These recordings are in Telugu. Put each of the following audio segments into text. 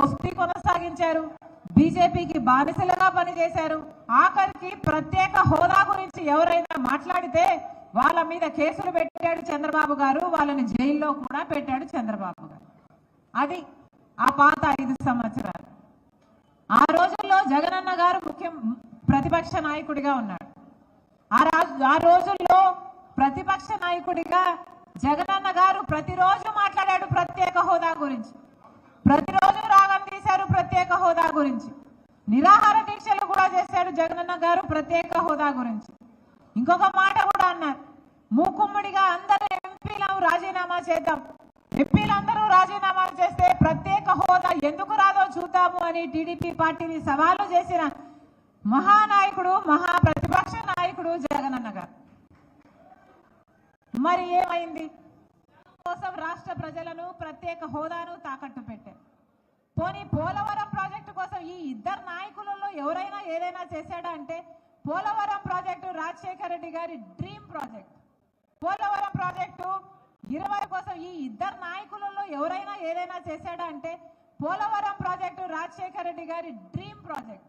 దోస్తీ కొనసాగించారు, బీజేపీకి బానిసలుగా పనిచేశారు. ఆఖరికి ప్రత్యేక హోదా గురించి ఎవరైనా మాట్లాడితే వాళ్ళ మీద కేసులు పెట్టాడు చంద్రబాబు గారు, వాళ్ళని జైల్లో కూడా పెట్టాడు చంద్రబాబు గారు. అది ఆ పాత 5 సంవత్సరాలు. ఆ రోజుల్లో జగనన్న గారు ప్రతిపక్ష నాయకుడిగా ఉన్నాడు. ఆ రోజుల్లో ప్రతిపక్ష నాయకుడిగా జగనన్న గారు ప్రతిరోజు మాట్లాడాడు ప్రత్యేక హోదా గురించి, ప్రతిరోజు రాగం తీశారు ప్రత్యేక హోదా గురించి, నిరాహార దీక్షలు కూడా చేశాడు జగనన్న గారు ప్రత్యేక హోదా గురించి. ఇంకొక మాట కూడా అన్నారు, మూకుమ్మడిగా అందరూ ఎంపీలను రాజీనామా చేద్దాం, ఎంపీలందరూ రాజీనామా చేస్తే ప్రత్యేక హోదా ఎందుకు రాదో చూద్దాము అని టీడీపీ పార్టీని సవాలు చేసిన మహానాయకుడు, మహా ప్రతిపక్ష నాయకుడు జగనన్న గారు. మరి ఏమైంది? కోసం రాష్ట్ర ప్రజలను ప్రత్యేక హోదాను తాకట్టు పెట్టారు. పోనీ పోలవరం ప్రాజెక్టు కోసం ఈ ఇద్దరు నాయకులలో ఎవరైనా ఏదైనా చేశాడా అంటే, పోలవరం ప్రాజెక్టు రాజశేఖర రెడ్డి గారి డ్రీమ్ ప్రాజెక్ట్. పోలవరం ప్రాజెక్టు 20 కోసం ఈ ఇద్దరు నాయకులలో ఎవరైనా ఏదైనా చేశాడా అంటే, పోలవరం ప్రాజెక్టు రాజశేఖర రెడ్డి గారి డ్రీమ్ ప్రాజెక్ట్.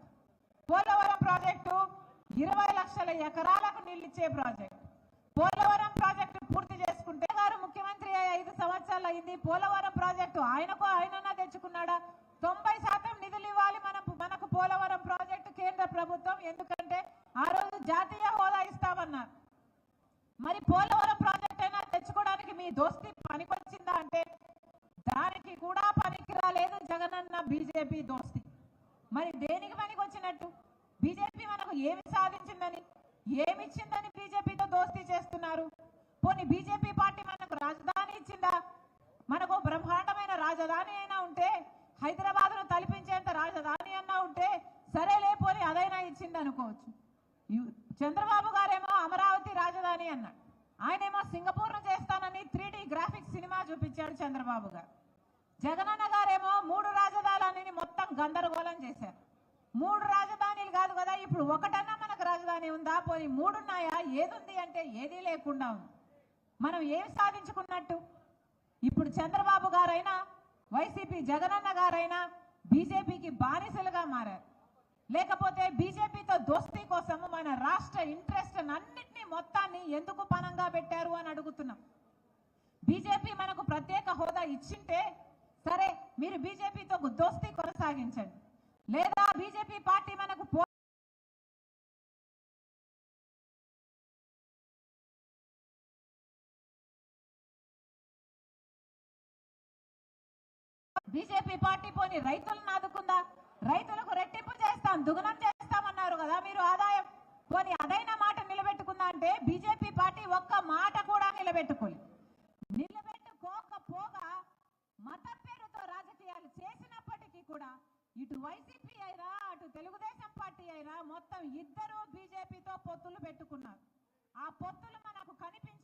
పోలవరం ప్రాజెక్టు 20 లక్షల ఎకరాలకు నీళ్ళిచ్చే ప్రాజెక్ట్. పోలవరం ప్రాజెక్టు పూర్తి చేసుకుంటే గారు ముఖ్యమంత్రి 5 సంవత్సరాలు అయింది. పోలవరం ప్రాజెక్టు ఆయనన్నా తెచ్చుకున్నాడా? 90% నిధులు ఇవ్వాలి మనకు పోలవరం ప్రాజెక్టు కేంద్ర ప్రభుత్వం, ఎందుకంటే ఆ రోజు జాతీయ హోదా ఇస్తామన్నారు. మరి పోలవరం ప్రాజెక్ట్ అయినా తెచ్చుకోవడానికి మీ దోస్తీ పనికొచ్చిందా అంటే, దానికి కూడా పనికి రాలేదు జగనన్న బీజేపీ దోస్తీ. మరి దేనికి పనికొచ్చినట్టు? బీజేపీ మనకు ఏమి సాధించిందని, ఏమిచ్చిందని బీజేపీతో దోస్తీ చేస్తున్నారు? పోనీ బీజేపీ పార్టీ మనకు రాజధాని ఇచ్చిందా? మనకు బ్రహ్మాండమైన రాజధాని అయినా ఉంటే, హైదరాబాద్ను తలపించేంత రాజధాని అన్నా ఉంటే సరేలే, పోనీ అదైనా ఇచ్చింది అనుకోవచ్చు. చంద్రబాబు గారేమో అమరావతి రాజధాని అన్నాడు, ఆయనేమో సింగపూర్ను చేస్తానని 3D గ్రాఫిక్స్ సినిమా చూపించాడు చంద్రబాబు గారు. జగనన్న గారేమో 3 రాజధానులని మొత్తం గందరగోళం చేశారు. 3 రాజధానులు కాదు కదా, ఇప్పుడు ఒకటన్నా మనకు రాజధాని ఉందా? పోనీ 3 ఉన్నాయా? ఏదుంది అంటే ఏదీ లేకుండా ఉంది. మనం ఏం సాధించుకున్నట్టు? ఇప్పుడు చంద్రబాబు గారైనా, వైసీపీ జగనన్న గారైనా బీజేపీకి బానిసలుగా మారారు. లేకపోతే బీజేపీతో దోస్తీ కోసము మన రాష్ట్ర ఇంట్రెస్ట్ అన్నింటినీ మొత్తాన్ని ఎందుకు పనంగా పెట్టారు అని అడుగుతున్నాం. బీజేపీ మనకు ప్రత్యేక హోదా ఇచ్చింటే సరే, మీరు బీజేపీతో దోస్తీ కొనసాగించండి, లేదా బీజేపీ పార్టీ మనకు బీజేపీ పార్టీ పోని రైతులను ఆదుకుందా? రైతులకు రెట్టింపు చేస్తాం, దుగుణం చేస్తామన్నారు కదా మీరు ఆదాయం. పోనీ అదైనా మాట నిలబెట్టుకుందా అంటే బీజేపీ పార్టీ ఒక్క మాట కూడా నిలబెట్టుకోకపోగా మతం పేరుతో రాజకీయాలు చేసినప్పటికీ కూడా ఇటు వైసీపీ అయినా అటు తెలుగుదేశం పార్టీ అయినా మొత్తం ఇద్దరు బీజేపీతో పొత్తులు పెట్టుకున్నారు. ఆ పొత్తులు మనకు కనిపించ